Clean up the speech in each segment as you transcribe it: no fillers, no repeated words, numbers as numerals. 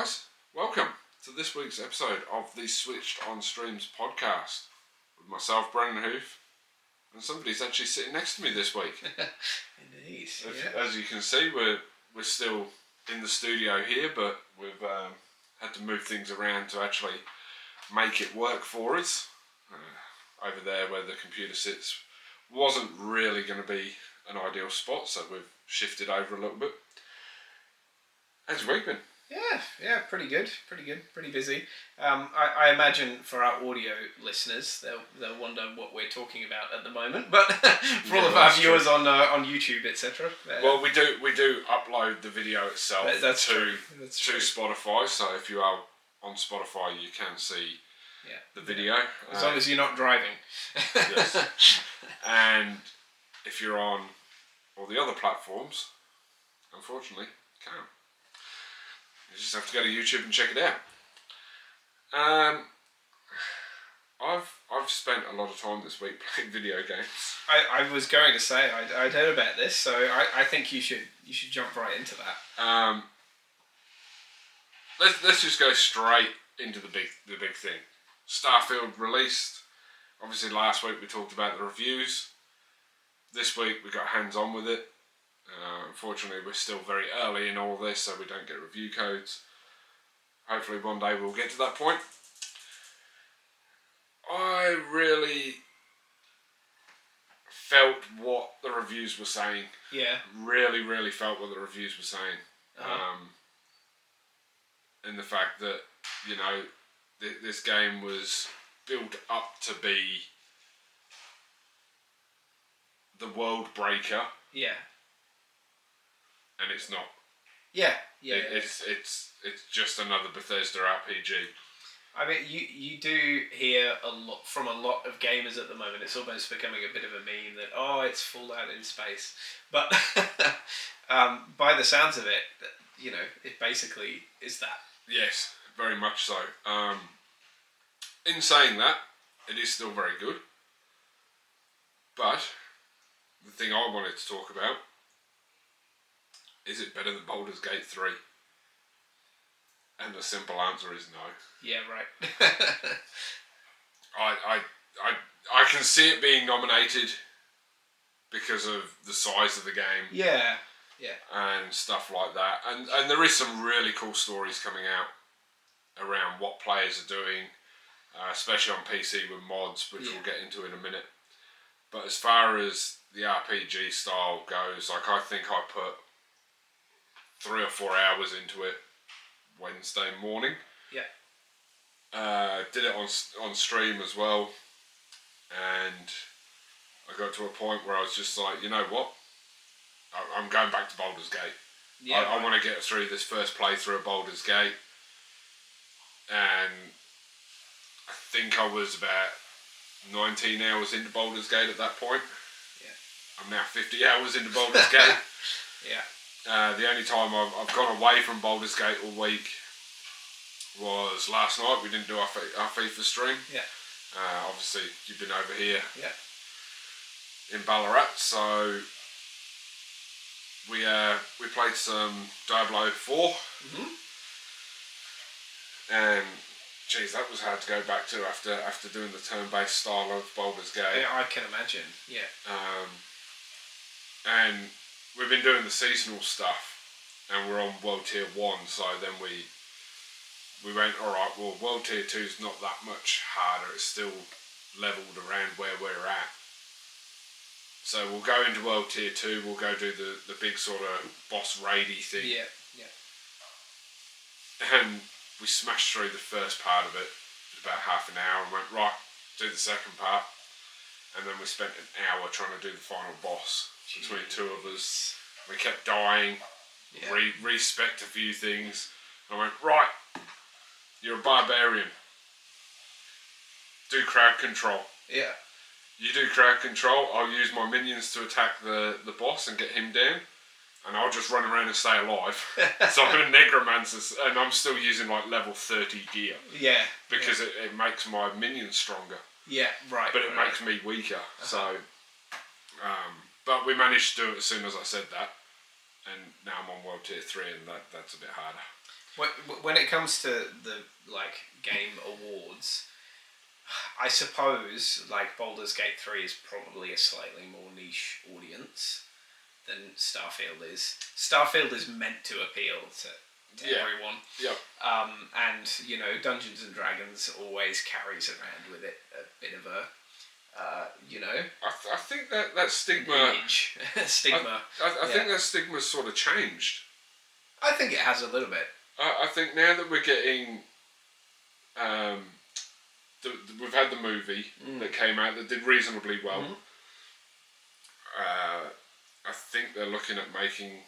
guys, welcome to this week's episode of the Switched on Streams podcast with myself, Brendan Hoof, and somebody's actually sitting next to me this week. Indeed. As you can see, we're still in the studio here, but we've had to move things around to actually make it work for us. Over there where the computer sits wasn't really going to be an ideal spot, so we've shifted over a little bit. How's your week been? Yeah, pretty good, pretty busy. I imagine for our audio listeners, they'll wonder what we're talking about at the moment. But for all of our viewers on YouTube, etc. Well, we do upload the video itself to Spotify. So if you are on Spotify, you can see the video. As long as you're not driving. Yes. And if you're on all the other platforms, unfortunately, you can't. You just have to go to YouTube and check it out. I've spent a lot of time this week playing video games. I was going to say I'd heard about this, so I think you should jump right into that. Let's just go straight into the big thing. Starfield released. Obviously, last week we talked about the reviews. This week we got hands on with it. Unfortunately, we're still very early in all this, so we don't get review codes. Hopefully one day we'll get to that point. I really felt what the reviews were saying. Yeah. Really felt what the reviews were saying. In the fact that, this game was built up to be the world breaker. Yeah. And it's not. Yeah. It's just another Bethesda RPG. I mean, you do hear a lot from a lot of gamers at the moment. It's almost becoming a bit of a meme that it's Fallout in space. But by the sounds of it, it basically is that. Yes, very much so. In saying that, it is still very good. But the thing I wanted to talk about. Is it better than Baldur's Gate 3? And the simple answer is no. Yeah, right. I can see it being nominated because of the size of the game. Yeah. And stuff like that. And there is some really cool stories coming out around what players are doing, especially on PC with mods, which we'll get into in a minute. But as far as the RPG style goes, I think I put 3 or 4 hours into it Wednesday morning. Yeah. Did it on stream as well, and I got to a point where I was just like, you know what? I'm going back to Baldur's Gate. Yeah, I want to get through this first playthrough of Baldur's Gate, and I think I was about 19 hours into Baldur's Gate at that point. Yeah. I'm now 50 hours into Baldur's Gate. Yeah. The only time I've gone away from Baldur's Gate all week was last night. We didn't do our FIFA stream. Yeah. Obviously, you've been over here. Yeah. In Ballarat, so we played some Diablo 4. Mm-hmm. And geez, that was hard to go back to after doing the turn-based style of Baldur's Gate. Yeah, I can imagine. Yeah. And we've been doing the seasonal stuff, and we're on World Tier 1, so then we went, alright, well, World Tier 2 is not that much harder, it's still levelled around where we're at. So we'll go into World Tier 2, we'll go do the big sort of boss raidy thing. Yeah. And we smashed through the first part of it, about half an hour, and went, right, do the second part. And then we spent an hour trying to do the final boss. Between two of us, we kept dying, respect a few things. I went, right, you're a barbarian. Do crowd control. Yeah. You do crowd control, I'll use my minions to attack the boss and get him down, and I'll just run around and stay alive. So I'm a necromancer, and I'm still using like level 30 gear. Yeah. Because it makes my minions stronger. Yeah, right. But it makes me weaker, so... but we managed to do it as soon as I said that, and now I'm on World Tier 3, and that's a bit harder. When it comes to the game awards, I suppose Baldur's Gate 3 is probably a slightly more niche audience than Starfield is. Starfield is meant to appeal to everyone. Yep. And Dungeons and Dragons always carries around with it a bit of a I think that stigma. stigma. I think that stigma's sort of changed. I think it has a little bit. I think now that we're getting, we've had the movie that came out that did reasonably well. Mm-hmm. I think they're looking at making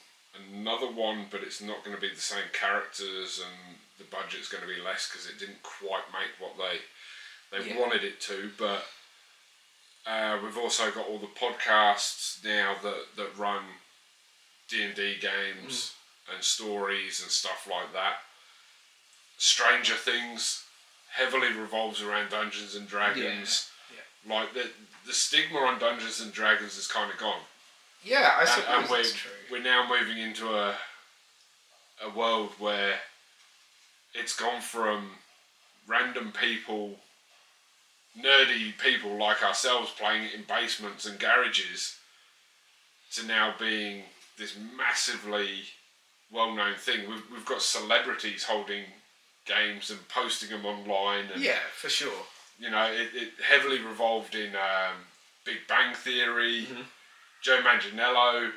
another one, but it's not going to be the same characters, and the budget's going to be less because it didn't quite make what they wanted it to. But we've also got all the podcasts now that run D&D games and stories and stuff like that. Stranger Things heavily revolves around Dungeons and Dragons. Yeah. Like the stigma on Dungeons and Dragons is kind of gone. Yeah, I suppose that's true. We're now moving into a world where it's gone from random people, nerdy people like ourselves playing it in basements and garages, to now being this massively well-known thing. We've got celebrities holding games and posting them online. And, yeah, for sure. It heavily revolved in Big Bang Theory. Mm-hmm. Joe Manganiello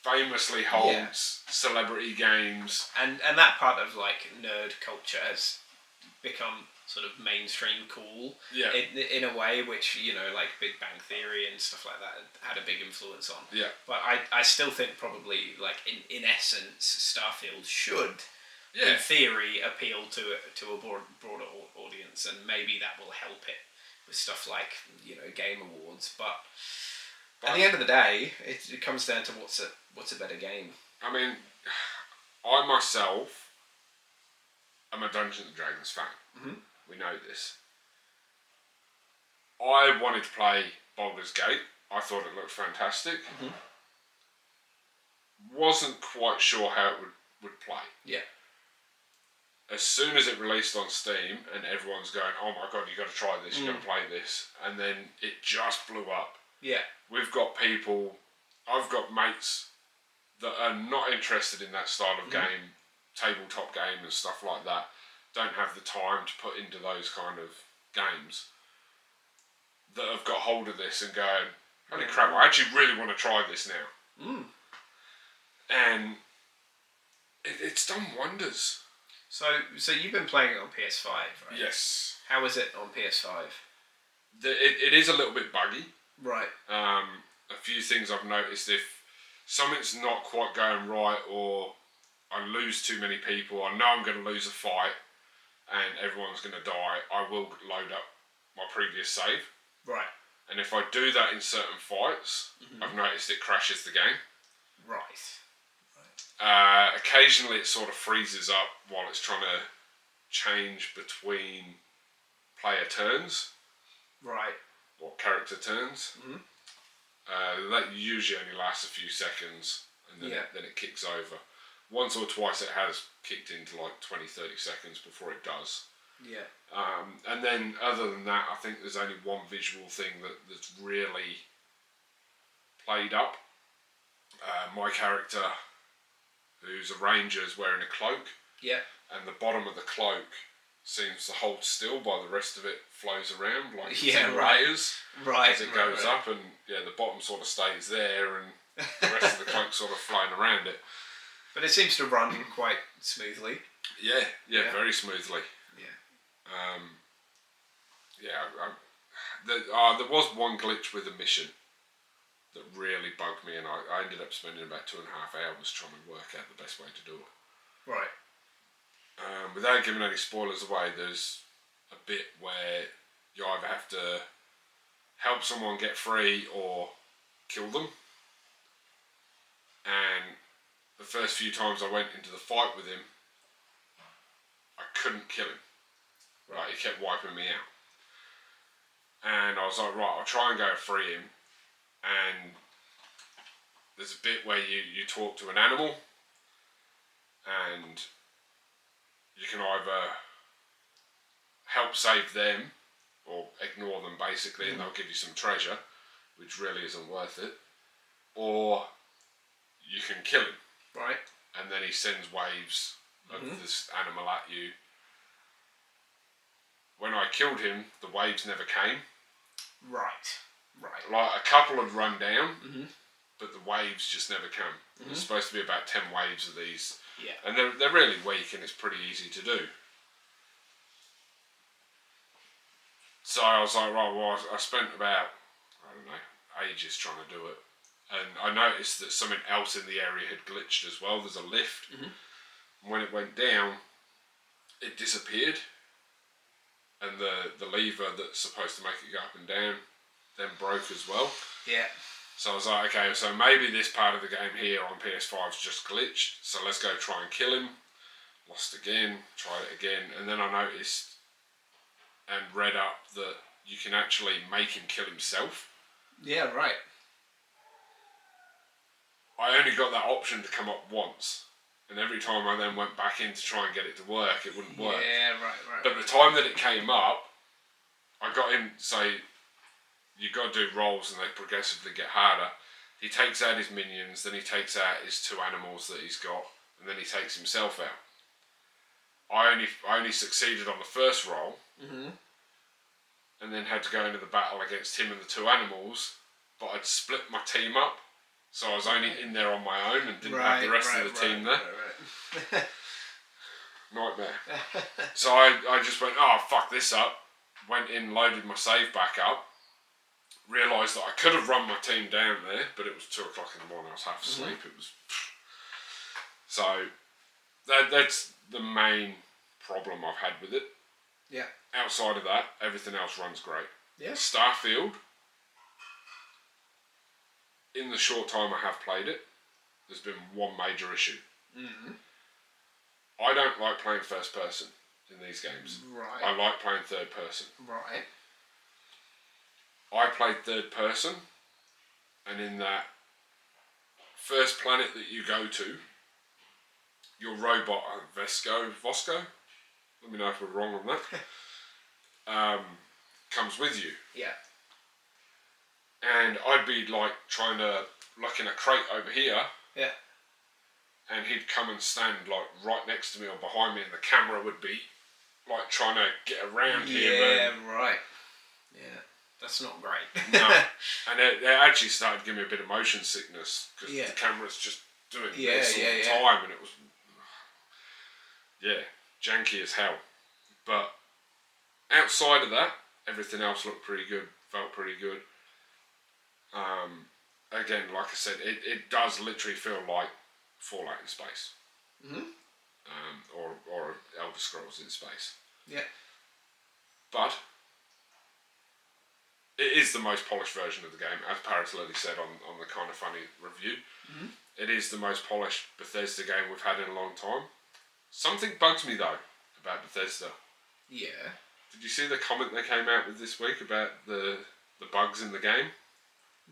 famously holds celebrity games. And that part of nerd culture has become sort of mainstream cool in a way which Big Bang Theory and stuff like that had a big influence on. Yeah. But I still think probably in essence Starfield should in theory appeal to a broader audience, and maybe that will help it with stuff like game awards. But at the end of the day, it comes down to what's a better game. I mean, I myself am a Dungeons and Dragons fan. Mm-hmm. We know this. I wanted to play Baldur's Gate. I thought it looked fantastic. Mm-hmm. Wasn't quite sure how it would play. Yeah. As soon as it released on Steam and everyone's going, oh my god, you got to try this, you got to play this, and then it just blew up. Yeah. I've got mates that are not interested in that style of game, tabletop game and stuff like that, don't have the time to put into those kind of games, that have got hold of this and going, holy crap, I actually really want to try this now. Mm. And it's done wonders. So you've been playing it on PS5, right? Yes. How is it on PS5? It is a little bit buggy. Right. A few things I've noticed, if something's not quite going right, or I lose too many people, I know I'm going to lose a fight and everyone's going to die, I will load up my previous save. Right. And if I do that in certain fights, I've noticed it crashes the game. Right. Occasionally it sort of freezes up while it's trying to change between player turns. Right. Or character turns. Mm-hmm. That usually only lasts a few seconds, and then it kicks over. Once or twice it has kicked into 20-30 seconds before it does. Yeah. And then other than that, I think there's only one visual thing that's really played up. My character, who's a ranger, is wearing a cloak. Yeah. And the bottom of the cloak seems to hold still while the rest of it flows around layers. Right. As it goes up, and the bottom sort of stays there, and the rest of the cloak sort of flying around it. But it seems to run quite smoothly. Yeah, very smoothly. Yeah. There was one glitch with a mission that really bugged me, and I ended up spending about 2.5 hours trying to work out the best way to do it. Right. Without giving any spoilers away, there's a bit where you either have to help someone get free or kill them. And the first few times I went into the fight with him, I couldn't kill him. Right, he kept wiping me out. And I was like, right, I'll try and go free him. And there's a bit where you talk to an animal, and can either help save them or ignore them basically, and they'll give you some treasure, which really isn't worth it, or you can kill him. Right. And then he sends waves of this animal at you. When I killed him, the waves never came. Right. Like a couple had run down, but the waves just never come. There's supposed to be about 10 waves of these. Yeah. And they're really weak, and it's pretty easy to do. So I was like, right, well, I spent about, I don't know, ages trying to do it. And I noticed that something else in the area had glitched as well. There's a lift. And when it went down, it disappeared. And the lever that's supposed to make it go up and down then broke as well. Yeah. So I was like, okay, so maybe this part of the game here on PS5's just glitched. So let's go try and kill him. Lost again, tried it again. And then I noticed and read up that you can actually make him kill himself. Yeah, right. I only got that option to come up once. And every time I then went back in to try and get it to work, it wouldn't work. Yeah, right. But the time that it came up, I got him, say, you got to do rolls and they progressively get harder. He takes out his minions, then he takes out his 2 animals that he's got, and then he takes himself out. I only succeeded on the first roll, and then had to go into the battle against him and the 2 animals, but I'd split my team up, so I was only in there on my own and didn't have the rest of the team there. Right. Nightmare. So I just went, oh, fuck this up, went in, loaded my save back up, realised that I could have run my team down there, but it was 2 o'clock in the morning, I was half asleep, it was... So, that's the main problem I've had with it. Yeah. Outside of that, everything else runs great. Yeah. Starfield, in the short time I have played it, there's been one major issue. I don't like playing first person in these games. Right. I like playing third person. Right. I played third person, and in that first planet that you go to, your robot, Vosco, let me know if we're wrong on that, comes with you. Yeah. And I'd be like trying to look in a crate over here. Yeah. And he'd come and stand like right next to me or behind me, and the camera would be like trying to get around him. Yeah, right. Yeah. That's not great. No. And it actually started giving me a bit of motion sickness because the camera's just doing this all the time, and it was janky as hell. But outside of that, everything else looked pretty good, felt pretty good. Again, like I said, it does literally feel like Fallout in space. Or Elder Scrolls in space. Yeah. But it is the most polished version of the game, as Paris Lily said on the Kind of Funny review. It is the most polished Bethesda game we've had in a long time. Something bugs me though about Bethesda. Yeah. Did you see the comment they came out with this week about the bugs in the game?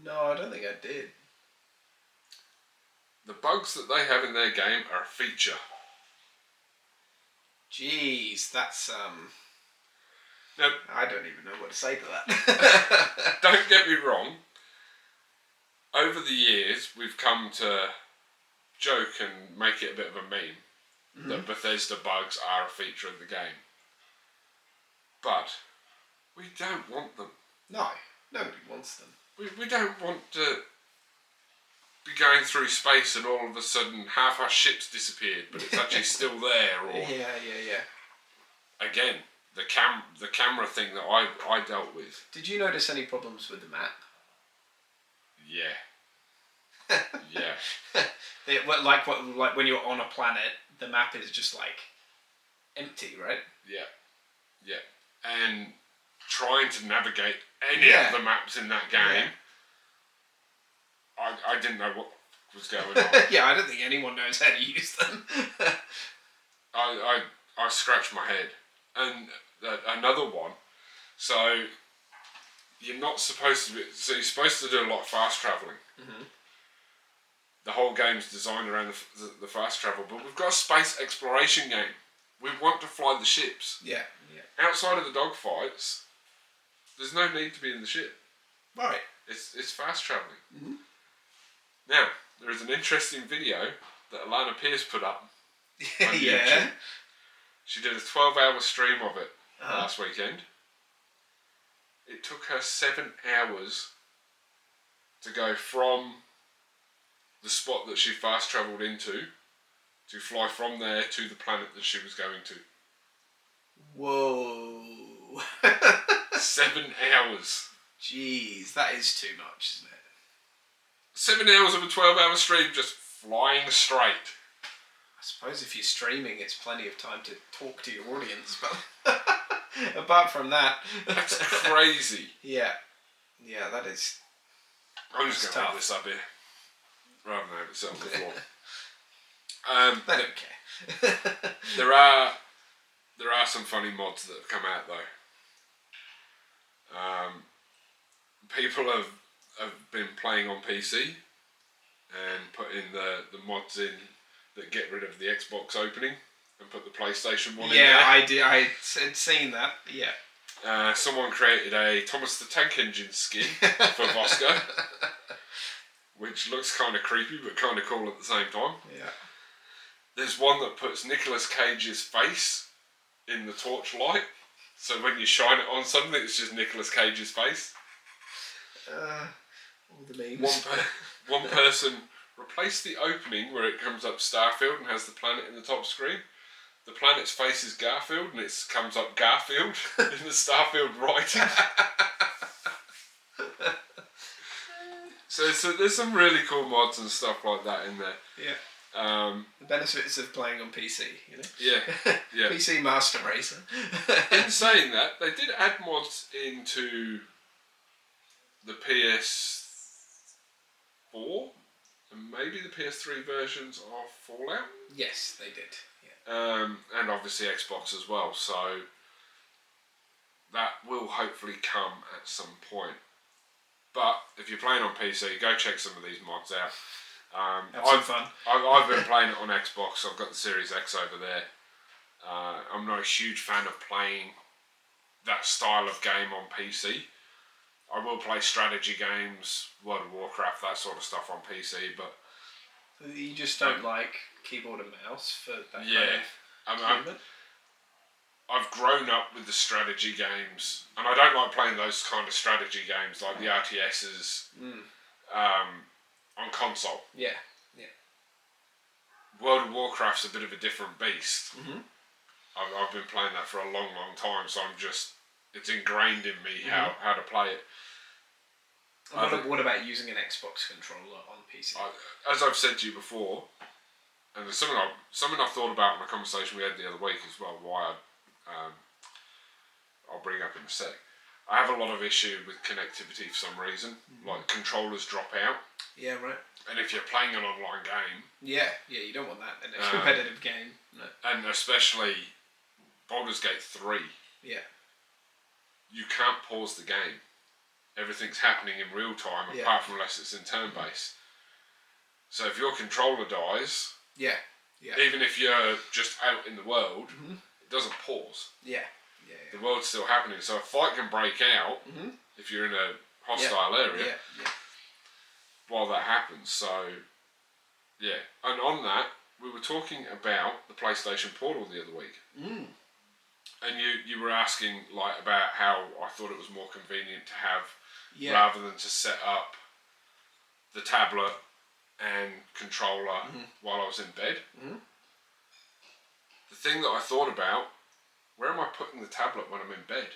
No, I don't think I did. The bugs that they have in their game are a feature. Jeez, that's Now, I don't even know what to say to that. don't get me wrong. Over the years, we've come to joke and make it a bit of a meme that Bethesda bugs are a feature of the game. But we don't want them. No, nobody wants them. We don't want to be going through space and all of a sudden half our ship's disappeared, but it's actually still there. Or Yeah. again, the camera thing that I dealt with. Did you notice any problems with the map? Yeah. Yeah. Like when you're on a planet, the map is just like empty, right? Yeah. And trying to navigate any of the maps in that game, I didn't know what was going on. Yeah, I don't think anyone knows how to use them. I scratched my head. And another one, so you're not supposed to be, so you're supposed to do a lot of fast travelling. The whole game's designed around the fast travel, but we've got a space exploration game. We want to fly the ships. Yeah. Outside of the dogfights, there's no need to be in the ship. Right. It's fast travelling. Mm-hmm. Now, there is an interesting video that Alana Pierce put up on YouTube. Yeah. She did a 12-hour stream of it Uh-huh. last weekend. It took her 7 hours to go from the spot that she fast travelled into to fly from there to the planet that she was going to. Whoa. 7 hours. Jeez, that is too much, isn't it? 7 hours of a 12-hour stream just flying straight. I suppose if you're streaming, it's plenty of time to talk to your audience, but apart from that... That's crazy. Yeah, that is... I'm just going to have this up here, rather than have it sit on the floor. They don't care. There are some funny mods that have come out, though. People have been playing on PC and putting the mods in that get rid of the Xbox opening and put the PlayStation one in there. Yeah, I did. I had seen that. Yeah. Someone created a Thomas the Tank Engine skin for Vosco, which looks kind of creepy but kind of cool at the same time. Yeah. There's one that puts Nicolas Cage's face in the torchlight, so when you shine it on something, it's just Nicolas Cage's face. All the memes. One person replaced the opening where it comes up Starfield and has the planet in the top screen. The planet's face is Garfield and it comes up Garfield in the Starfield writing. So there's some really cool mods and stuff like that in there. Yeah. The benefits of playing on PC, you know? Yeah. PC Master Racer. In saying that, they did add mods into the PS4 and maybe the PS3 versions of Fallout. Yes, they did. Yeah. And obviously Xbox as well. So that will hopefully come at some point. But if you're playing on PC, go check some of these mods out. Have some fun. I've been playing it on Xbox. I've got the Series X over there. I'm not a huge fan of playing that style of game on PC. I will play strategy games, World of Warcraft, that sort of stuff on PC, but... You just don't like keyboard and mouse for that kind of movement? I've grown up with the strategy games, and I don't like playing those kind of strategy games like the RTSs on console. Yeah. World of Warcraft's a bit of a different beast. Mm-hmm. I've been playing that for a long, long time, so it's ingrained in me how to play it. What about using an Xbox controller on PC? As I've said to you before, and there's something I've thought about in a conversation we had the other week as well, why I'll bring up in a sec. I have a lot of issue with connectivity for some reason, like controllers drop out. Yeah, right. And if you're playing an online game... Yeah, you don't want that in a competitive game. No. And especially Baldur's Gate 3. Yeah. You can't pause the game. Everything's happening in real time, apart from unless it's in turn-based. So if your controller dies... Yeah. Even if you're just out in the world, it doesn't pause. Yeah. The world's still happening. So a fight can break out if you're in a hostile area while that happens. So, yeah. And on that, we were talking about the PlayStation Portal the other week. Mm. And you were asking about how I thought it was more convenient to have rather than to set up the tablet and controller while I was in bed. Mm-hmm. The thing that I thought about, where am I putting the tablet when I'm in bed?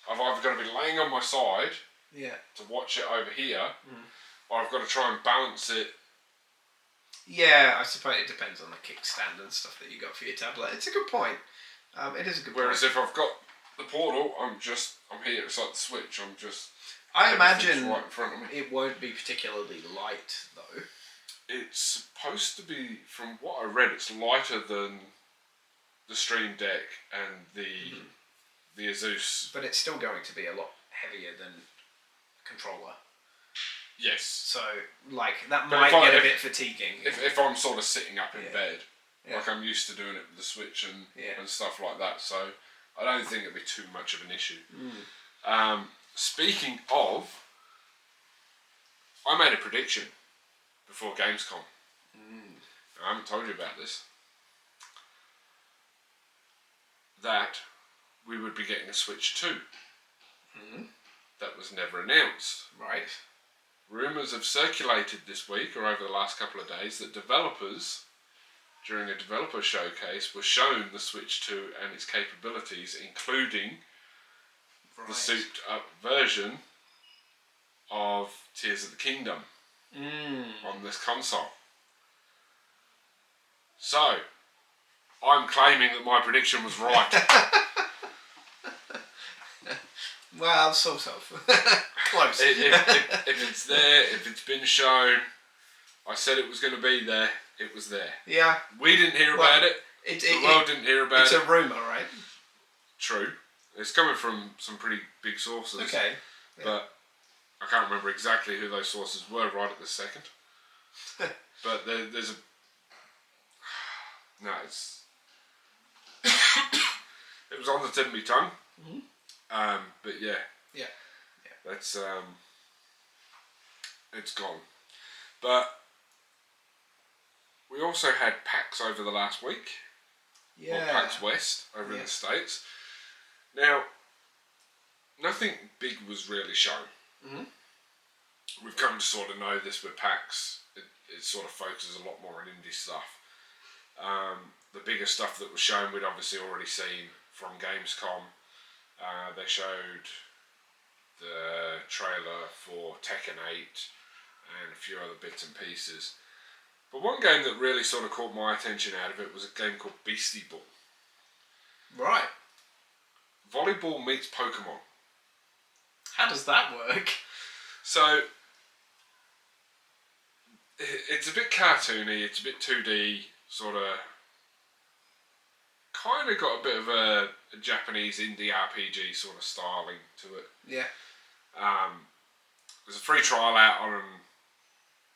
I've either got to be laying on my side to watch it over here, or I've got to try and balance it. Yeah, I suppose it depends on the kickstand and stuff that you got for your tablet. It's a good point. It is a good point. Whereas if I've got the Portal, I'm here, it's like the Switch, I imagine right in front of me. It won't be particularly light, though. It's supposed to be, from what I read, it's lighter than the Stream Deck and the Asus. But it's still going to be a lot heavier than a controller. Yes. So, that might get a bit fatiguing. If I'm sort of sitting up in bed, like I'm used to doing it with the Switch and stuff like that. So I don't think it'd be too much of an issue. Speaking of, I made a prediction before Gamescom. I haven't told you about this. That we would be getting a Switch 2. That was never announced. Right. Rumours have circulated this week or over the last couple of days that developers, during a developer showcase, were shown the Switch 2 and its capabilities, including the souped up version of Tears of the Kingdom on this console. So, I'm claiming that my prediction was right. Well, sort of. Close. If it's there, if it's been shown, I said it was going to be there, it was there. Yeah. We didn't hear about it. The world didn't hear about it. It's a rumour, right? True. It's coming from some pretty big sources. Okay. Yeah. But I can't remember exactly who those sources were right at this second. But there's a... No, it's... It was on the tip of my tongue. But yeah. Yeah. That's... It's gone. But... We also had PAX over the last week. Yeah. Or PAX West over in the States. Now, nothing big was really shown. We've come to sort of know this with PAX. It sort of focuses a lot more on indie stuff. The bigger stuff that was shown we'd obviously already seen from Gamescom. They showed the trailer for Tekken 8 and a few other bits and pieces. But one game that really sort of caught my attention out of it was a game called Beastie Ball. Right. Volleyball meets Pokemon. How does that work? So, it's a bit cartoony, it's a bit 2D, sort of, kind of got a bit of a Japanese indie RPG sort of styling to it. Yeah. There's a free trial out on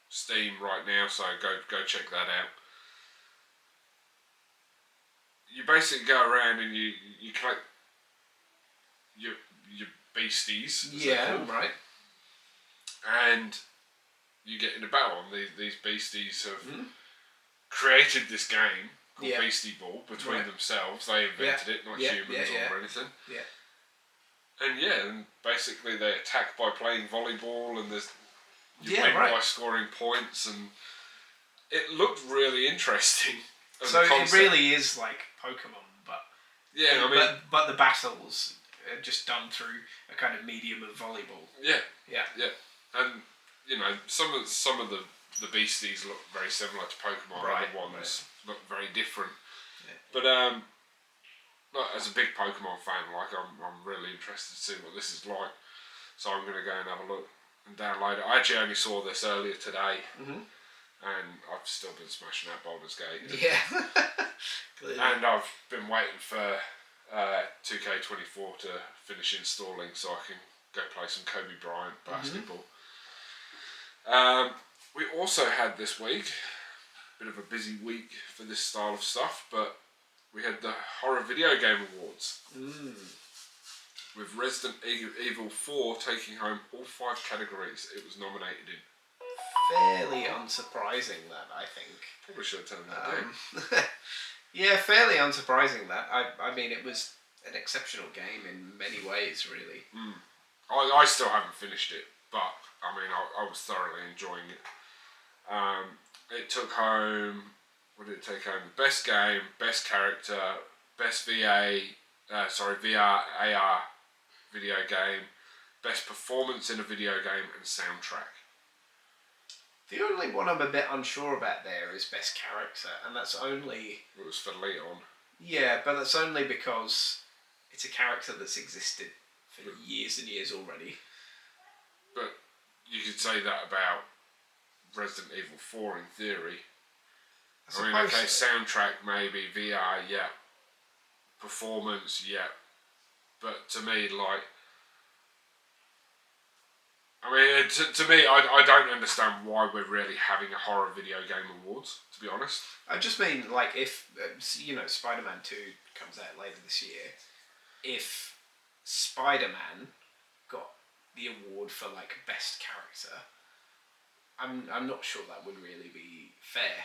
Steam right now, so go check that out. You basically go around and you collect your beasties. Yeah, right. And you get into battle. And these beasties have created this game called Beastie Ball between themselves. They invented it, not humans or anything. Yeah. And basically they attack by playing volleyball, and you win by scoring points, and it looked really interesting. So it really is like Pokemon, but but the battles are just done through a kind of medium of volleyball. Yeah. And you know, some of the beasties look very similar to Pokemon. Other ones look very different. Yeah. But like, as a big Pokemon fan, like I'm really interested to see what this is like. So I'm going to go and have a look and download it. I actually only saw this earlier today, and I've still been smashing out Baldur's Gate. Yeah. And I've been waiting for 2K24 to finish installing so I can go play some Kobe Bryant basketball. We also had this week, a bit of a busy week for this style of stuff, but we had the Horror Video Game Awards. With Resident Evil 4 taking home all 5 categories it was nominated in. Fairly unsurprising that, I think. Probably should have turned that down. Yeah, fairly unsurprising that. I mean, it was an exceptional game in many ways, really. I still haven't finished it, but I mean, I was thoroughly enjoying it. It took home, what did it take home? Best game, best character, best VR, AR video game, best performance in a video game, and soundtrack. The only one I'm a bit unsure about there is best character, and that's only... It was for Leon. Yeah, but that's only because it's a character that's existed for years and years already. But you could say that about Resident Evil 4 in theory. I mean, okay, soundtrack maybe, VR, yeah. Performance, yeah. But to me, like, I mean, to me, I don't understand why we're really having a horror video game awards, to be honest. I just mean, like, if, Spider-Man 2 comes out later this year, if Spider-Man got the award for, like, best character, I'm not sure that would really be fair.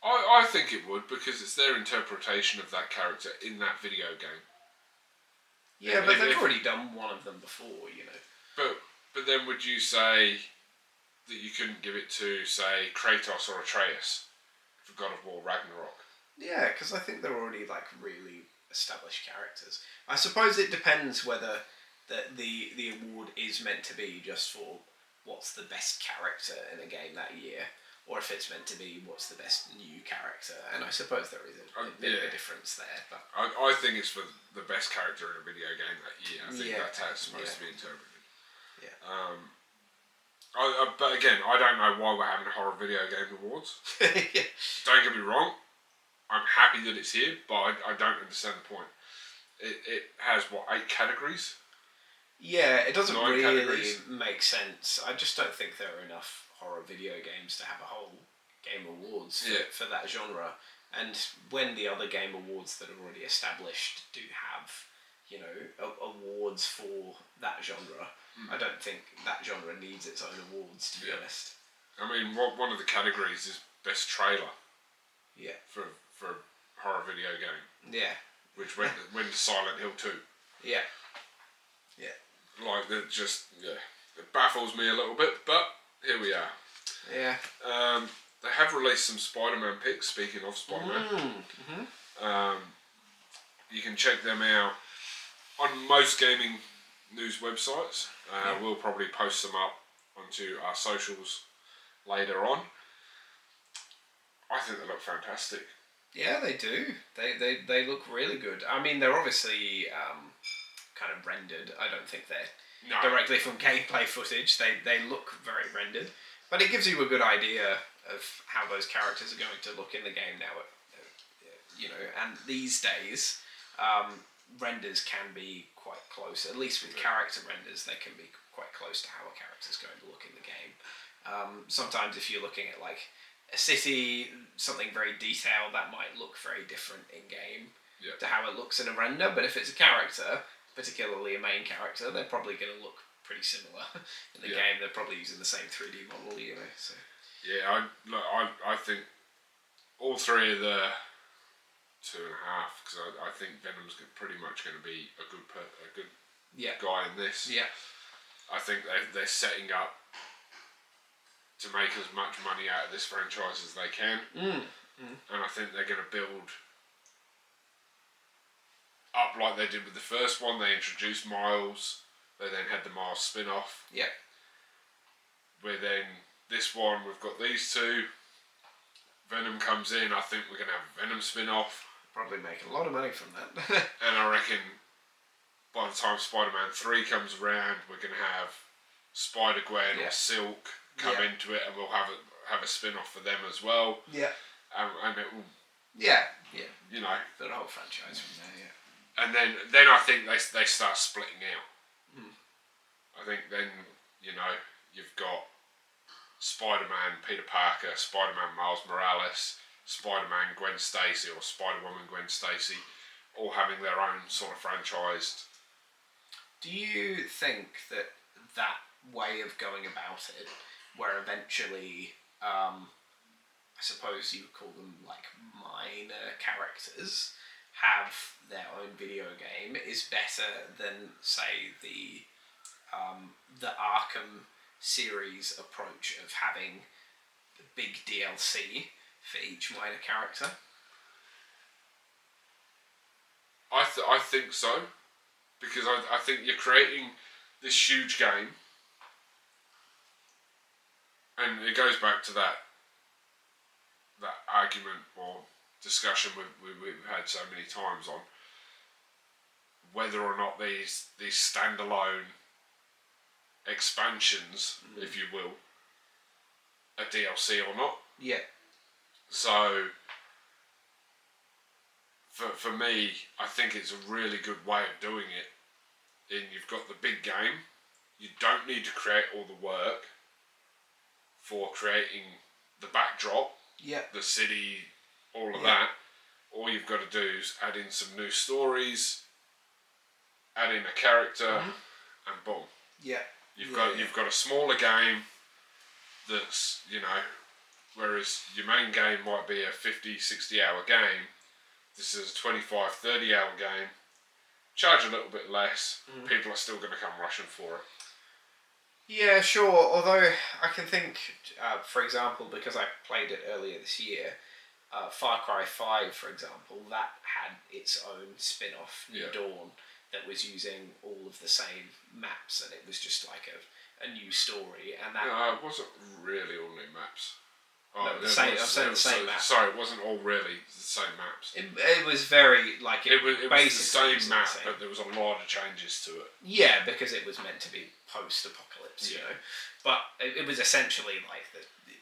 I think it would, because it's their interpretation of that character in that video game. Yeah, but they've already done one of them before, But then would you say that you couldn't give it to, say, Kratos or Atreus for God of War Ragnarok? Yeah, because I think they're already, like, really established characters. I suppose it depends whether the award is meant to be just for what's the best character in a game that year, or if it's meant to be what's the best new character. And I suppose there is a bit of a difference there. But I think it's for the best character in a video game that year. I think that's how it's supposed to be interpreted. Yeah. But again, I don't know why we're having horror video game awards. Yeah. Don't get me wrong, I'm happy that it's here, but I don't understand the point. It has, 8 categories? Yeah, it doesn't 9 really categories? make sense. I just don't think there are enough horror video games to have a whole game awards for that genre. And when the other game awards that are already established do have, awards for that genre, I don't think that genre needs its own awards, to be honest. I mean, one of the categories is best trailer. Yeah. For a horror video game. Yeah. Which went to Silent Hill 2. Yeah. Yeah. Like, it baffles me a little bit, but here we are. Yeah. They have released some Spider-Man pics, speaking of Spider-Man. You can check them out on most gaming news websites. We'll probably post them up onto our socials later on. I think they look fantastic. Yeah, they do. They look really good. I mean, they're obviously kind of rendered. I don't think they're directly from gameplay footage. They look very rendered. But it gives you a good idea of how those characters are going to look in the game now. And these days, renders can be quite close. At least with character renders, they can be quite close to how a character's going to look in the game. Sometimes if you're looking at, like, a city, something very detailed, that might look very different in game to how it looks in a render. But if it's a character, particularly a main character, they're probably going to look pretty similar in the game. They're probably using the same 3D model, So. Yeah, I think all 3 of the 2.5, because I think Venom's pretty much going to be a good guy in this. Yeah. I think they're setting up to make as much money out of this franchise as they can. And I think they're going to build up like they did with the first one. They introduced Miles. They then had the Miles spin-off. Yeah. Where then this one, we've got these 2. Venom comes in. I think we're going to have a Venom spin-off. Probably make a lot of money from that. And I reckon by the time Spider-Man 3 comes around, we're going to have Spider-Gwen or Silk come into it, and we'll have a spin-off for them as well. Yeah. And it will... Yeah. The whole franchise from there, And then I think they start splitting out. I think then, you've got Spider-Man Peter Parker, Spider-Man Miles Morales, Spider-Man Gwen Stacy, or Spider-Woman Gwen Stacy, all having their own sort of franchised. Do you think that way of going about it, where eventually, I suppose you would call them like minor characters, have their own video game, is better than, say, the Arkham series approach of having the big DLC for each minor character? I think so, because I think you're creating this huge game, and it goes back to that argument or discussion we've had so many times on whether or not these standalone expansions, if you will, are DLC or not. Yeah. So for me, I think it's a really good way of doing it. And you've got the big game, you don't need to create all the work for creating the backdrop, the city, all of that. All you've got to do is add in some new stories, add in a character, and boom. Yeah. You've got a smaller game that's, whereas your main game might be a 50, 60 hour game, this is a 25, 30 hour game. Charge a little bit less, people are still going to come rushing for it. Yeah, sure. Although I can think, for example, because I played it earlier this year, Far Cry 5, for example, that had its own spin-off, New Dawn, that was using all of the same maps, and it was just like a new story. And that it wasn't really all new maps. No, the same. I'm saying the same map. Sorry, it wasn't all really the same maps. It was very like it was the same map, but there was a lot of changes to it. Yeah, because it was meant to be post-apocalypse, you know. But it was essentially like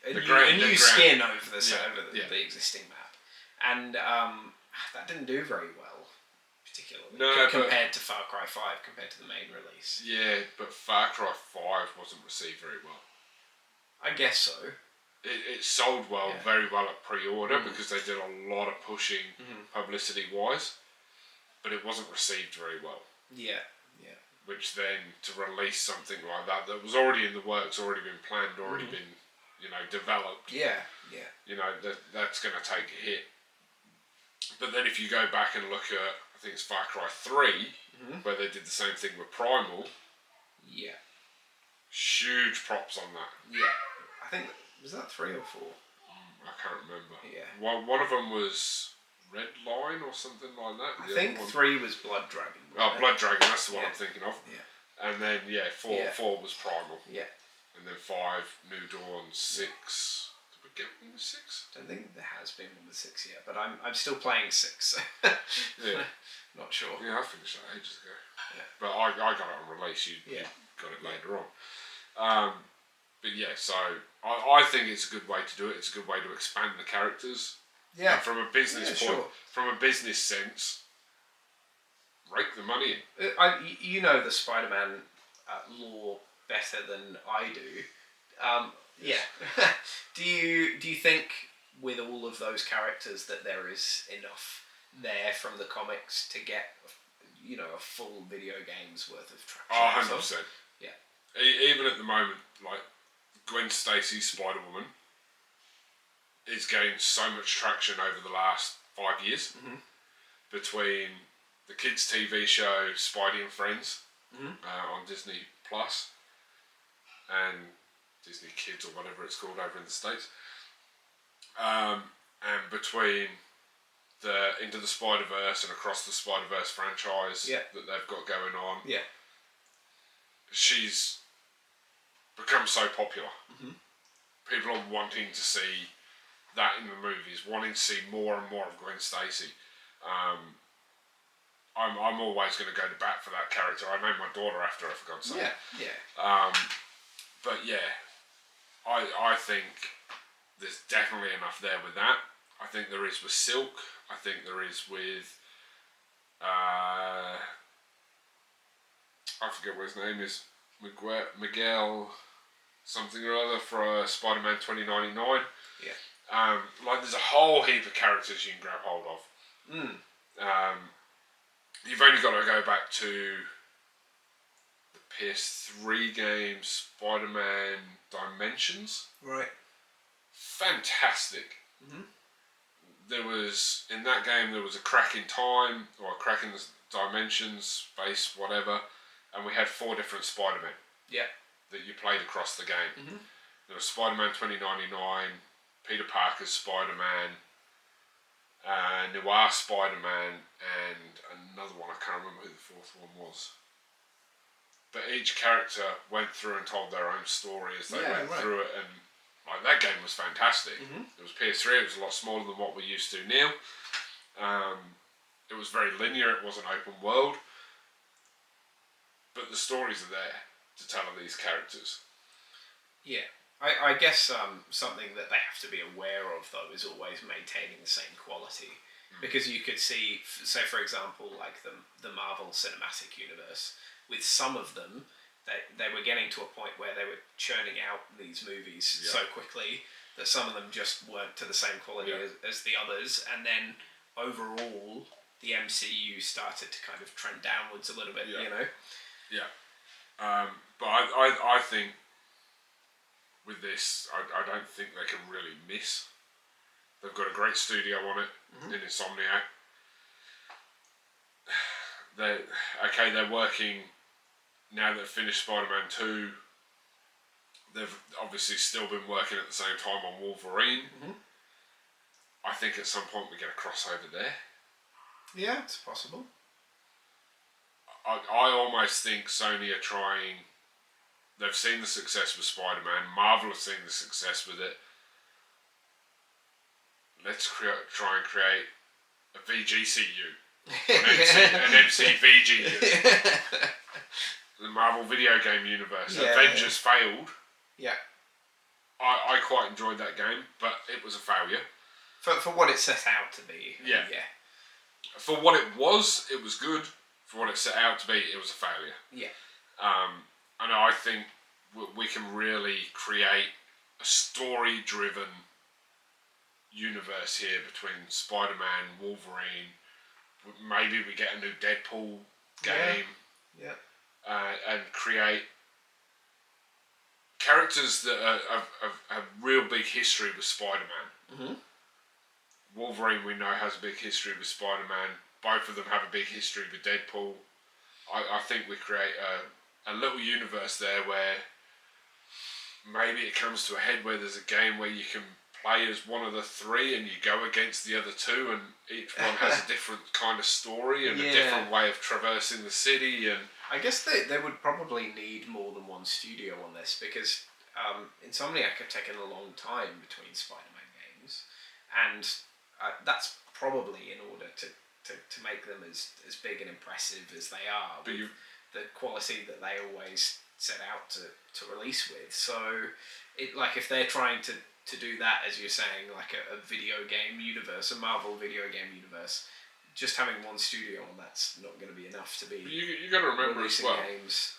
a new skin over the existing map, and that didn't do very well, particularly compared to Far Cry 5, compared to the main release. Yeah, but Far Cry 5 wasn't received very well. I guess so. It sold very well at pre-order because they did a lot of pushing publicity-wise, but it wasn't received very well. Yeah. Which then, to release something like that was already in the works, already been planned, already been, developed. Yeah. That's going to take a hit. But then if you go back and look at, I think it's Far Cry 3, where they did the same thing with Primal. Yeah. Huge props on that. Yeah. I think... Was that 3 or 4? I can't remember. Yeah. One of them was Red Line or something like that. I think 3 was Blood Dragon. Blood Dragon, that's the one I'm thinking of. Yeah. And then, 4 was Primal. Yeah. And then 5, New Dawn, 6. Did we get one with 6? I don't think there has been one with 6 yet, but I'm still playing 6, so not sure. Yeah, I finished that ages ago. Yeah. But I got it on release, you got it later on. But so I think it's a good way to do it. It's a good way to expand the characters. Yeah. And from a business from a business sense, rake the money in. You know the Spider-Man lore better than I do. Yeah. Do you think with all of those characters that there is enough there from the comics to get a full video game's worth of traction? 100%. Yeah. Even at the moment, like Gwen Stacy's Spider-Woman is getting so much traction over the last 5 years between the kids' TV show Spidey and Friends on Disney Plus and Disney Kids or whatever it's called over in the States, and between the Into the Spider-Verse and Across the Spider-Verse franchise that they've got going on. Yeah. She's become so popular. People are wanting to see that in the movies, wanting to see more and more of Gwen Stacy. I'm always going to go to bat for that character. I named my daughter after her, for God's sake. Yeah. But I think there's definitely enough there with that. I think there is with Silk. I think there is with I forget what his name is. Miguel something or other for Spider-Man 2099. Yeah. There's a whole heap of characters you can grab hold of. You've only got to go back to the PS3 game Spider-Man Dimensions. Right. Fantastic. There was, in that game, there was a crack in time, or a crack in the dimensions, space, whatever, and we had 4 different Spider-Men. Yeah. That you played across the game. There was Spider-Man 2099, Peter Parker's Spider-Man, Noir Spider-Man, and another one, I can't remember who the 4th one was. But each character went through and told their own story as they went through it, and that game was fantastic. It was PS3, it was a lot smaller than what we're used to now. It was very linear, it wasn't open world. But the stories are there to tell of these characters. Yeah. I guess something that they have to be aware of, though, is always maintaining the same quality. Because you could see, say for example, like the Marvel Cinematic Universe, with some of them, they were getting to a point where they were churning out these movies so quickly that some of them just weren't to the same quality as the others, and then overall the MCU started to kind of trend downwards a little bit, you know? Yeah. But I think with this, I don't think they can really miss. They've got a great studio on it in Insomniac. They're working, now they've finished Spider-Man 2, they've obviously still been working at the same time on Wolverine. I think at some point we get a crossover there. Yeah, it's possible. I almost think Sony are trying. They've seen the success with Spider-Man. Marvel have seen the success with it. Let's try and create a VGCU. An MCVGU. The Marvel video game universe. Avengers failed. Yeah. I quite enjoyed that game, but it was a failure. For what it set out to be. Yeah. For what it was good. For what it set out to be, it was a failure. Yeah. And I think we can really create a story-driven universe here between Spider-Man, Wolverine. Maybe we get a new Deadpool game. Yeah. And create characters that have real big history with Spider-Man. Wolverine, we know, has a big history with Spider-Man. Both of them have a big history with Deadpool. I think we create a little universe there where maybe it comes to a head where there's a game where you can play as one of the three and you go against the other two, and each one has a different kind of story and a different way of traversing the city. And I guess they would probably need more than one studio on this, because Insomniac have taken a long time between Spider-Man games, and that's probably in order to make them as big and impressive as they are, with the quality that they always set out to release with. So, if they're trying to do that, as you're saying, like a video game universe, a Marvel video game universe, just having one studio on that's not going to be enough to be. You got to remember as well. Games.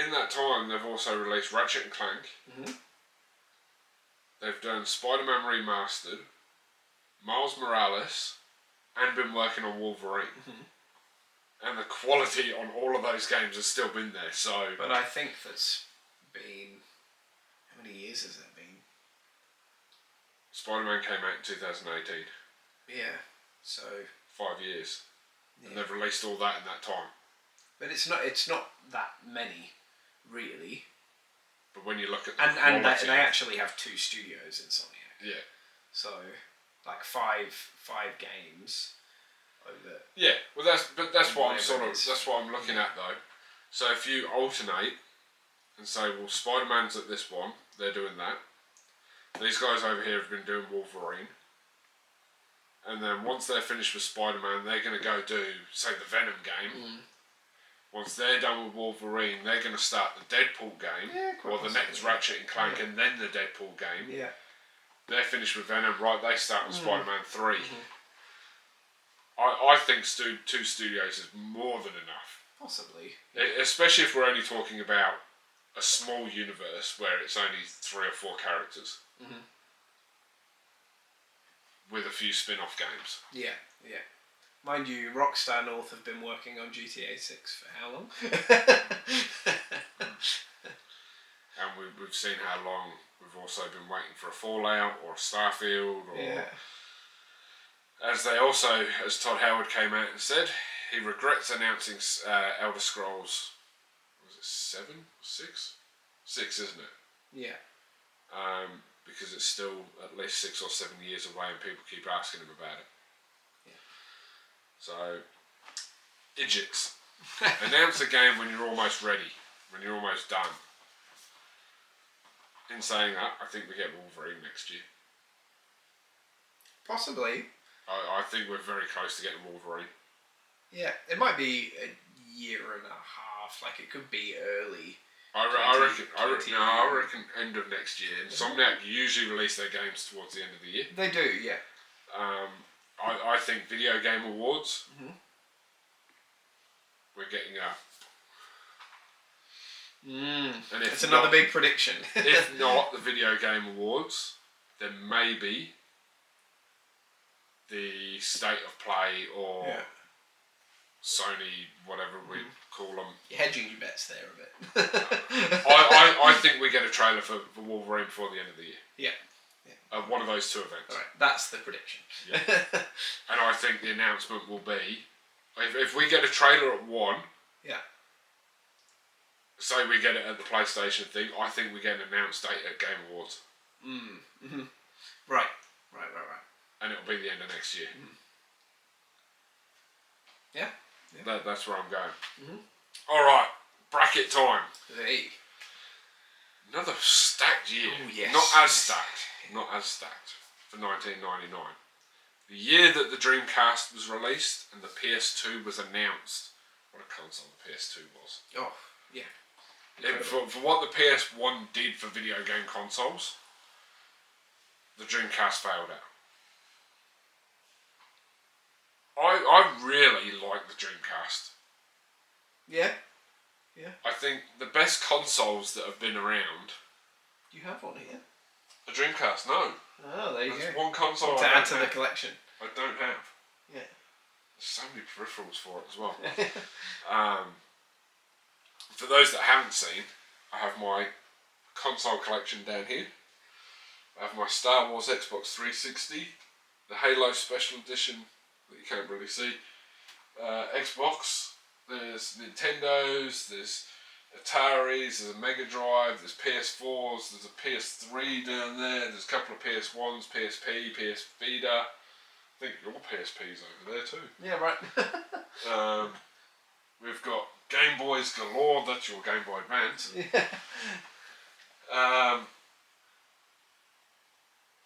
In that time, they've also released Ratchet and Clank. They've done Spider-Man Remastered, Miles Morales, and been working on Wolverine. And the quality on all of those games has still been there. So, but I think that's been, how many years has that been? Spider-Man came out in 2018. Yeah, so 5 years, and they've released all that in that time. But it's not that many, really. But when you look at and they actually have 2 studios in Insomniac. Yeah. So, like five games. Over. Yeah, well that's what I'm looking at though. So if you alternate and say, well, Spider-Man's at this one, they're doing that. These guys over here have been doing Wolverine. And then once they're finished with Spider-Man, they're going to go do, say, the Venom game. Once they're done with Wolverine, they're going to start the Deadpool game, or the next Ratchet and Clank, and then the Deadpool game. Yeah. They're finished with Venom, right? They start on Spider-Man 3. I think 2 studios is more than enough. Possibly. Especially if we're only talking about a small universe where it's only 3 or 4 characters. With a few spin-off games. Yeah. Mind you, Rockstar North have been working on GTA 6 for how long? And we've seen how long we've also been waiting for a Fallout or a Starfield. Or as Todd Howard came out and said, he regrets announcing Elder Scrolls, was it 7? 6? 6, isn't it? Yeah. Because it's still at least 6 or 7 years away and people keep asking him about it. So, idiots. Announce a game when you're almost ready, when you're almost done. In saying that, I think we get Wolverine next year. Possibly. I think we're very close to getting Wolverine. Yeah, it might be a year and a half. Like, it could be early. I reckon end of next year. Insomniac usually release their games towards the end of the year. They do, yeah. I think Video Game Awards. We're getting And if it's another big prediction. if not the Video Game Awards, then maybe the State of Play or Sony, whatever we call them. You're hedging your bets there a bit. I think we get a trailer for Wolverine before the end of the year. Yeah. One of those two events. All right, that's the prediction. Yeah. And I think the announcement will be, if we get a trailer at one, say we get it at the PlayStation thing, I think we get an announced date at Game Awards. Right. And it'll be the end of next year. Yeah. That's where I'm going. Alright, bracket time. Hey. Another stacked year. Oh, yes. Not as stacked for 1999. The year that the Dreamcast was released and the PS2 was announced. What a console the PS2 was. Oh, yeah. For what the PS1 did for video game consoles, the Dreamcast failed out. I really like the Dreamcast. Yeah. I think the best consoles that have been around. You have one here. A Dreamcast, no. Oh, there you There's go. one console To add to the collection. I don't have. Yeah. There's so many peripherals for it as well. For those that haven't seen, I have my console collection down here. I have my Star Wars Xbox 360, the Halo Special Edition that you can't really see, Xbox, there's Nintendos, there's Ataris, there's a Mega Drive, there's PS4s, there's a PS3 down there, there's a couple of PS1s, PSP, PS Vita. I think your PSP's over there too. Yeah, right. We've got Game Boys galore, that's your Game Boy Advance. Yeah.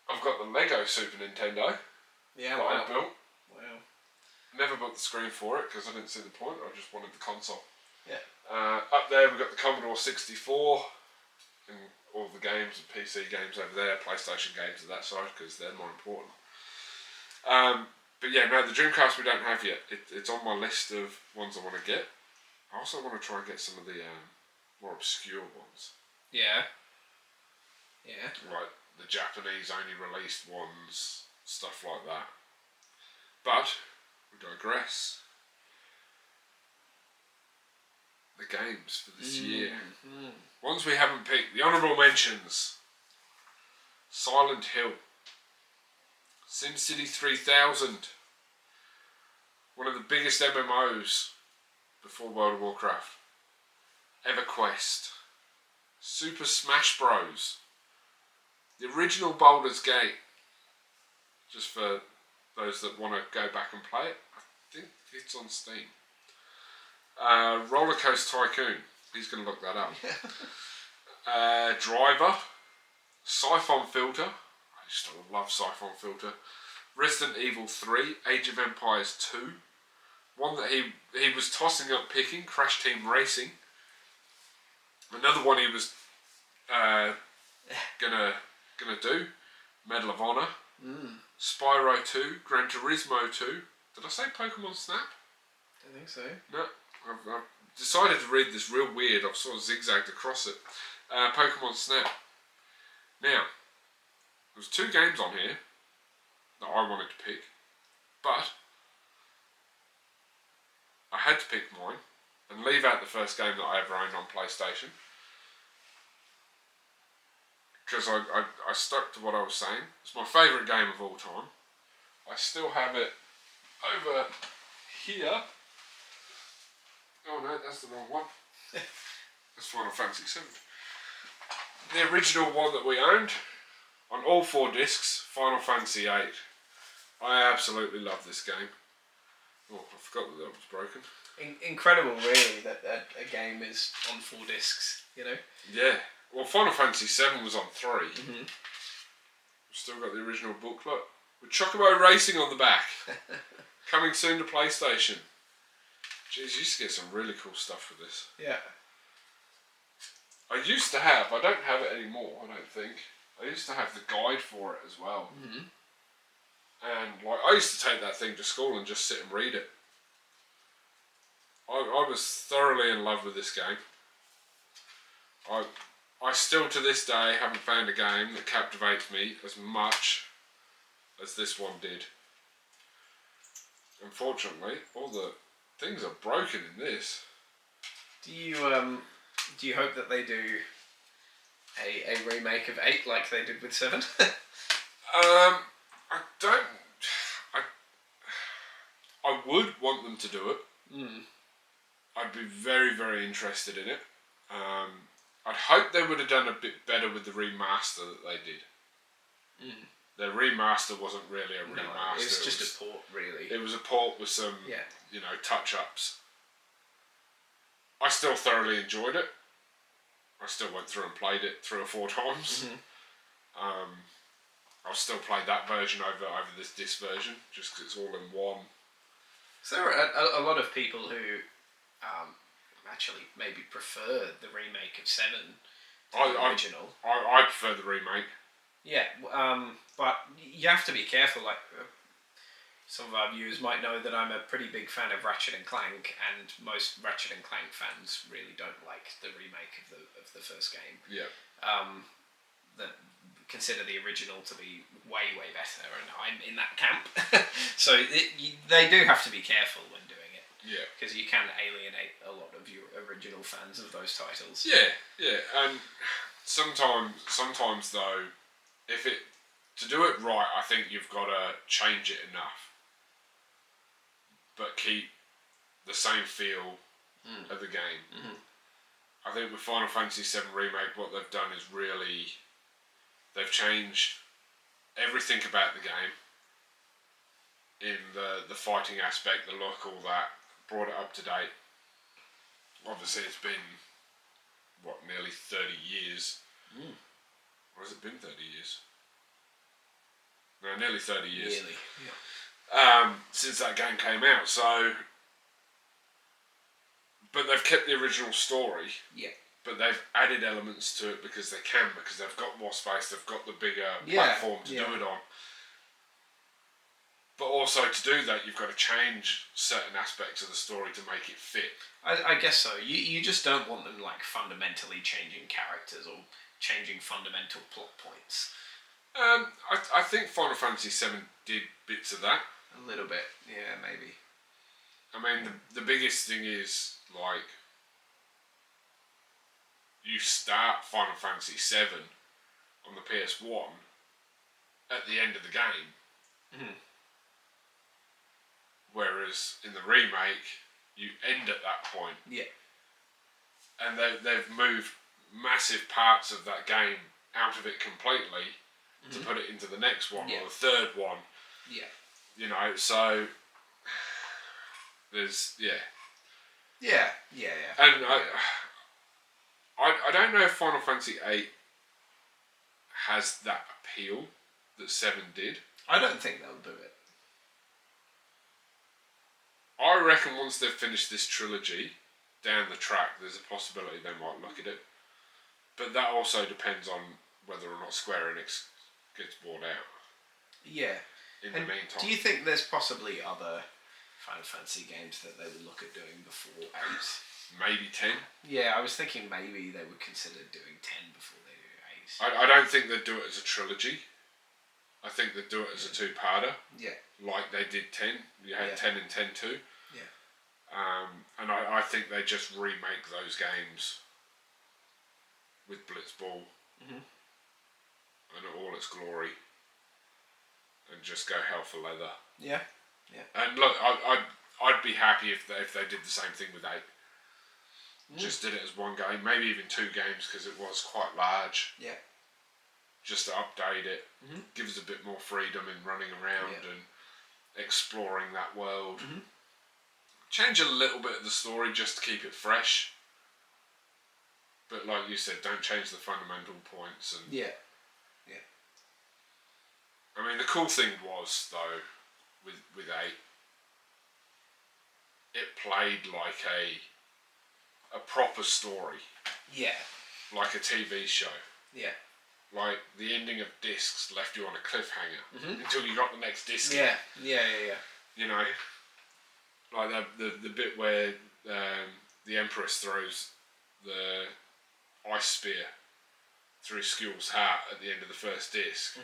I've got the Lego Super Nintendo Yeah, that wow. I built. Wow. Never bought the screen for it because I didn't see the point, I just wanted the console. Yeah. Up there we've got the Commodore 64 and all the games, the PC games over there, PlayStation games of that side because they're more important. But yeah, no, the Dreamcast we don't have yet. It's on my list of ones I want to get. I also want to try and get some of the more obscure ones. Yeah. Like the Japanese only released ones, stuff like that. But, we digress. The games for this year. Ones we haven't picked. The honourable mentions. Silent Hill. SimCity 3000. One of the biggest MMOs before World of Warcraft. EverQuest. Super Smash Bros. The original Baldur's Gate. Just for those that want to go back and play it. I think it's on Steam. Roller Coaster Tycoon. He's going to look that up. Driver. Siphon Filter. I used to love Siphon Filter. Resident Evil 3. Age of Empires 2. One that he was tossing up picking. Crash Team Racing. Another one he was gonna do. Medal of Honor. Spyro 2. Gran Turismo 2. Did I say Pokemon Snap? I think so. No. I've decided to read this real weird. I've sort of zigzagged across it. Pokemon Snap. Now, there's 2 games on here that I wanted to pick, but I had to pick mine and leave out the first game that I ever owned on PlayStation because I stuck to what I was saying. It's my favourite game of all time. I still have it over here. Oh no, that's the wrong one. That's Final Fantasy VII. The original one that we owned, on all 4 discs, Final Fantasy VIII. I absolutely love this game. Oh, I forgot that was broken. Incredible, really, that a game is on 4 discs, you know? Yeah. Well, Final Fantasy VII was on 3. We've still got the original booklet. With Chocobo Racing on the back. Coming soon to PlayStation. Jeez, you used to get some really cool stuff with this. Yeah. I used to have, I don't have it anymore, I don't think. I used to have the guide for it as well. And like, I used to take that thing to school and just sit and read it. I was thoroughly in love with this game. I still to this day haven't found a game that captivates me as much as this one did. Unfortunately, all the things are broken in this. Do you hope that they do a remake of 8 like they did with 7? I don't. I would want them to do it. I'd be very, very interested in it. I'd hope they would have done a bit better with the remaster that they did. The remaster wasn't really a remaster. It was just a port, really. It was a port with some, touch-ups. I still thoroughly enjoyed it. I still went through and played it 3 or 4 times. I'll still play that version over this version, just because it's all in one. So there are a lot of people who actually maybe prefer the remake of 7 to the original. I prefer the remake. Yeah, but you have to be careful. Like some of our viewers might know that I'm a pretty big fan of Ratchet and Clank, and most Ratchet and Clank fans really don't like the remake of the first game. Yeah. That consider the original to be way, way better, and I'm in that camp. So they do have to be careful when doing it. Yeah. Because you can alienate a lot of your original fans of those titles. Yeah, and sometimes though, to do it right, I think you've got to change it enough, but keep the same feel of the game. I think with Final Fantasy VII Remake, what they've done is really, they've changed everything about the game, in the fighting aspect, the look, all that, brought it up to date. Obviously it's been, nearly 30 years. Or has it been 30 years? No, nearly 30 years. Really? Yeah. Since that game came out, so... But they've kept the original story. Yeah. But they've added elements to it because they can, because they've got more space, they've got the bigger platform to do it on. But also to do that, you've got to change certain aspects of the story to make it fit. I guess so. You just don't want them like fundamentally changing characters or changing fundamental plot points. I think Final Fantasy VII did bits of that. A little bit, yeah, maybe. I mean, the biggest thing is, like, you start Final Fantasy VII on the PS1 at the end of the game. Whereas in the remake, you end at that point. Yeah. And they've moved massive parts of that game out of it completely to put it into the next one or the third one. Yeah. You know, so there's Yeah. And I don't know if Final Fantasy VIII has that appeal that 7 did. I don't think they'll do it. I reckon once they've finished this trilogy down the track, there's a possibility they might look at it. But that also depends on whether or not Square Enix gets bought out. Yeah. In the meantime. Do you think there's possibly other Final Fantasy games that they would look at doing before 8? Maybe 10? Yeah, I was thinking maybe they would consider doing 10 before they do 8. I don't think they'd do it as a trilogy. I think they'd do it as a 2-parter. Yeah. Like they did 10. You had 10 and 10 too. Yeah. And I think they just remake those games with Blitzball and all its glory, and just go hell for leather. Yeah. And look, I'd be happy if they did the same thing with 8. Just did it as one game, maybe even 2 games, because it was quite large. Yeah. Just to update it, give us a bit more freedom in running around and exploring that world. Change a little bit of the story just to keep it fresh. But like you said, don't change the fundamental points. And yeah. I mean, the cool thing was, though, with 8, it played like a proper story. Yeah. Like a TV show. Yeah. Like, the ending of discs left you on a cliffhanger until you got the next disc. Yeah. You know? Like the bit where the Empress throws the ice spear through Skill's heart at the end of the first disc.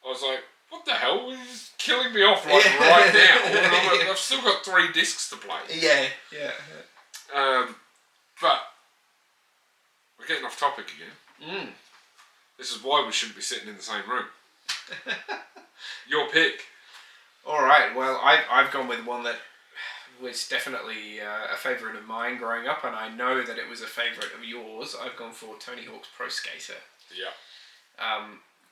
I was like, what the hell? He's killing me off right now. And I've still got 3 discs to play. Yeah. But we're getting off topic again. This is why we shouldn't be sitting in the same room. Your pick. Alright, well, I've gone with one that was definitely a favourite of mine growing up, and I know that it was a favourite of yours. I've gone for Tony Hawk's Pro Skater. Yeah.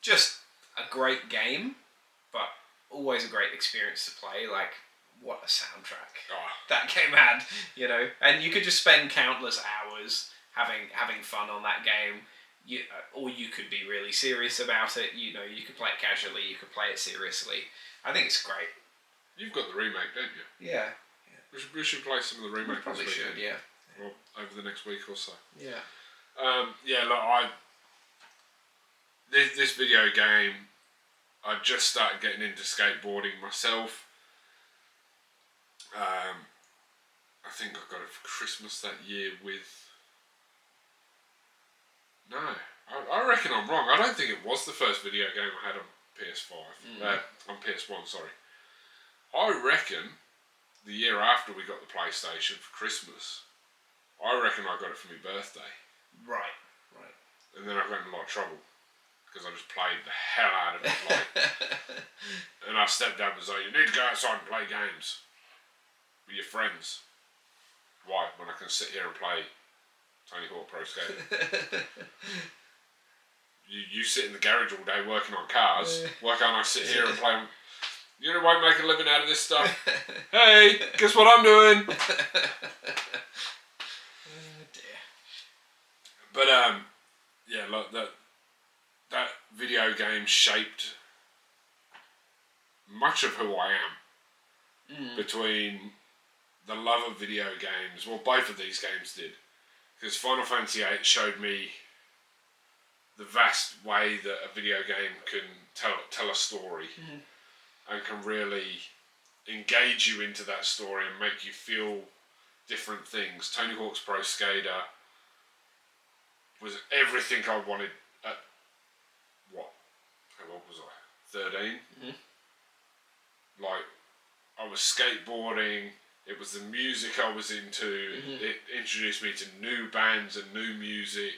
Just a great game, but always a great experience to play. Like, what a soundtrack that game had, you know. And you could just spend countless hours having fun on that game. Or you could be really serious about it. You know, you could play it casually, you could play it seriously. I think it's great. You've got the remake, don't you? Yeah. We should play some of the remake. We probably should, yeah. Well, over the next week or so. Yeah. Look, this video game, I just started getting into skateboarding myself. I think I got it for Christmas that year with... No, I reckon I'm wrong. I don't think it was the first video game I had on PS5. On PS1, sorry. I reckon the year after we got the PlayStation for Christmas, I reckon I got it for my birthday. Right. And then I got in a lot of trouble because I just played the hell out of it. And our stepdad was like, you need to go outside and play games with your friends. Why? When I can sit here and play Tony Hawk Pro Skater. You sit in the garage all day working on cars. Why can't I sit here and play? You won't make a living out of this stuff. Hey, guess what I'm doing? Oh dear. But look, that video game shaped much of who I am. Between the love of video games, well, both of these games did, because Final Fantasy VIII showed me the vast way that a video game can tell a story and can really engage you into that story and make you feel different things. Tony Hawk's Pro Skater was everything I wanted at, how old was I? 13? Like, I was skateboarding, it was the music I was into, it introduced me to new bands and new music.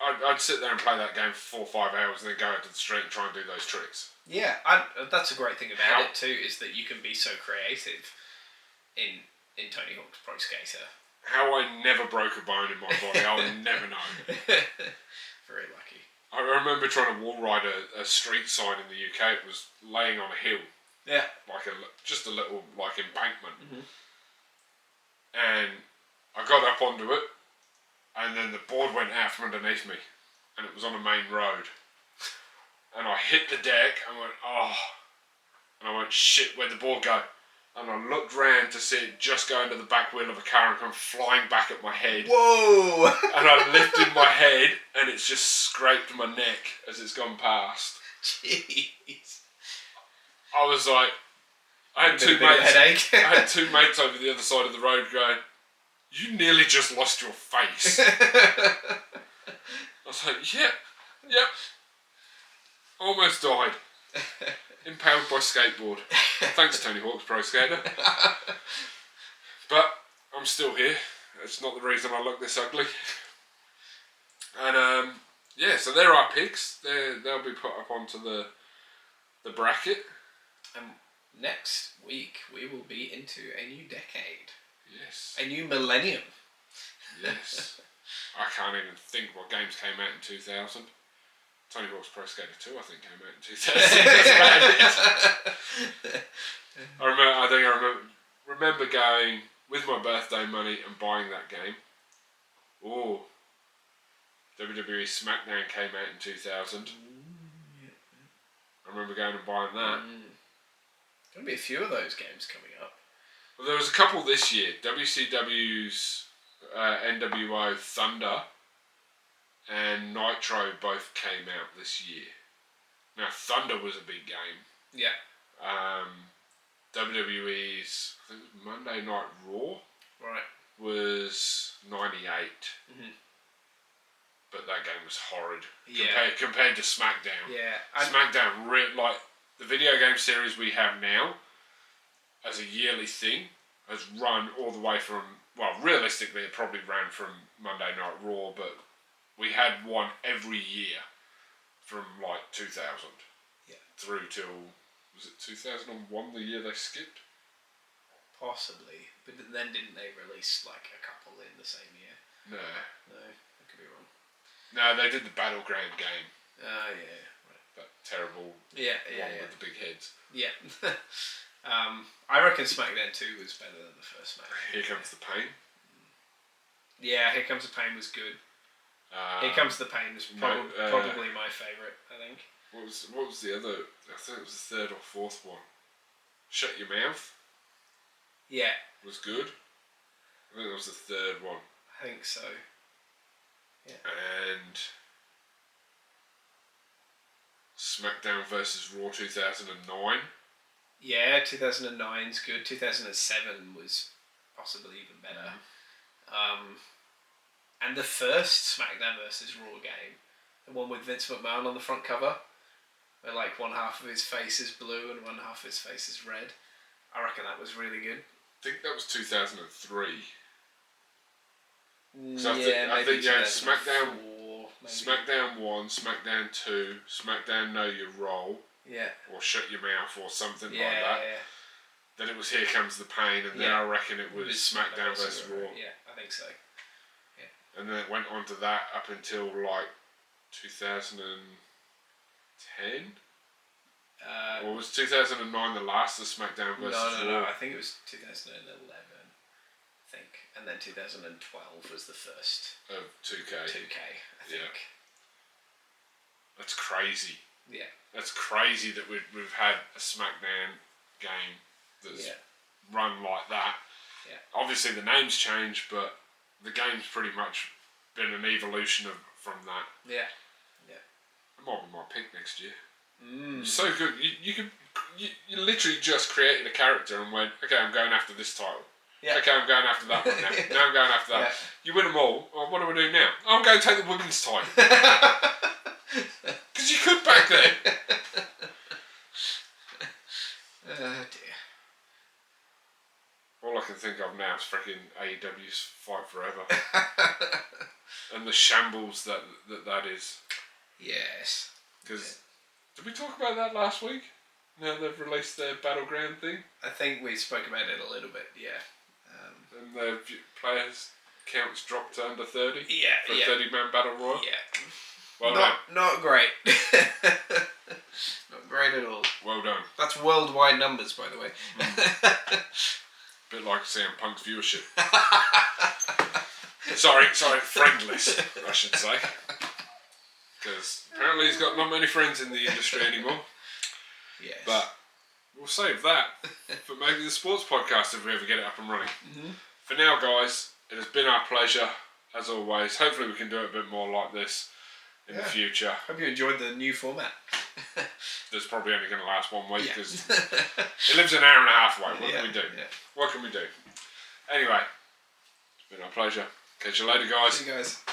I'd sit there and play that game for 4 or 5 hours and then go out to the street and try and do those tricks. Yeah, that's a great thing about it too, is that you can be so creative in Tony Hawk's Pro Skater. How I never broke a bone in my body, I'll never know. Very lucky. I remember trying to wall ride a street sign in the UK. It was laying on a hill. Yeah. Like just a little embankment. And I got up onto it, and then the board went out from underneath me, and it was on a main road. And I hit the deck and went, oh. And I went, shit, where'd the board go? And I looked round to see it just go into the back wheel of a car and come flying back at my head. Whoa! And I lifted my head and it's just scraped my neck as it's gone past. Jeez. I was like, I had two mates over the other side of the road going, you nearly just lost your face. I was like, yep. Almost died. Impaled by skateboard. Thanks, Tony Hawk's Pro Skater. But I'm still here. It's not the reason I look this ugly. And so there are picks. They'll be put up onto the bracket. And next week we will be into a new decade. Yes. A new millennium. Yes. I can't even think what games came out in 2000. Tony Hawk's Pro Skater 2, I think, came out in 2000. I remember going with my birthday money and buying that game. Oh, WWE SmackDown came out in 2000. I remember going and buying that. There'll be a few of those games coming up. Well, there was a couple this year. WCW's NWO Thunder and Nitro both came out this year. Now, Thunder was a big game. Yeah. WWE's, I think it was Monday Night Raw. Right. was 98. Mm-hmm. But that game was horrid. Yeah. Compared to SmackDown. Yeah. SmackDown, like the video game series we have now, as a yearly thing, has run all the way from, well, realistically it probably ran from Monday Night Raw, but we had one every year from like 2000 through till, was it 2001, the year they skipped? Possibly. But then didn't they release like a couple in the same year? No. No, I could be wrong. No, they did the Battleground game. Yeah. Right. That terrible one with the big heads. Yeah. I reckon SmackDown 2 was better than the first SmackDown. Here Comes the Pain. Yeah, Here Comes the Pain was good. Here Comes the Pain was probably my favourite, I think. What was the other? I think it was the third or fourth one. Shut Your Mouth. Yeah. Was good. I think that was the third one. I think so. Yeah. And SmackDown vs. Raw 2009. Yeah, 2009's good. 2007 was possibly even better. And the first SmackDown vs. Raw game, the one with Vince McMahon on the front cover, where like one half of his face is blue and one half of his face is red. I reckon that was really good. I think that was 2003. So I think SmackDown, maybe. SmackDown 1, SmackDown 2, SmackDown Know Your Role, or Shut Your Mouth, or something like that. Yeah. Then it was Here Comes the Pain, and then I reckon it was SmackDown vs. Raw. Yeah, I think so. Yeah. And then it went on to that up until like 2010. Or was 2009 the last of SmackDown vs. Raw? No, I think it was 2011. I think, and then 2012 was the first of 2K. 2K, I think. Yeah. That's crazy. Yeah. That's crazy that we've had a SmackDown game that's run like that. Yeah. Obviously the name's changed, but the game's pretty much been an evolution from that. Yeah. Yeah. It might be my pick next year. It's so good. You literally just created a character and went, okay, I'm going after this title. Yeah. Okay, I'm going after that one now. Now I'm going after that. Yeah. You win them all. Well, what do I do now? I'm going to take the women's title. Because you could back then. Oh dear. All I can think of now is freaking AEW's Fight Forever. And the shambles that is. Yes. Because, did we talk about that last week? Now they've released their Battleground thing? I think we spoke about it a little bit, yeah. And the players' counts dropped to under 30? Yeah, for a 30-man Battle Royal? Yeah. Well done. Not great. Not great at all. Well done. That's worldwide numbers, by the way. Bit like CM Punk's viewership. sorry, friendless, I should say. Because apparently he's got not many friends in the industry anymore. Yes. But we'll save that for maybe the sports podcast if we ever get it up and running. Mm-hmm. For now, guys, it has been our pleasure, as always. Hopefully we can do it a bit more like this in the future. Hope you enjoyed the new format. That's probably only going to last 1 week because it lives an hour and a half away. What can we do? Yeah. What can we do? Anyway, it's been our pleasure. Catch you later, guys. See you guys.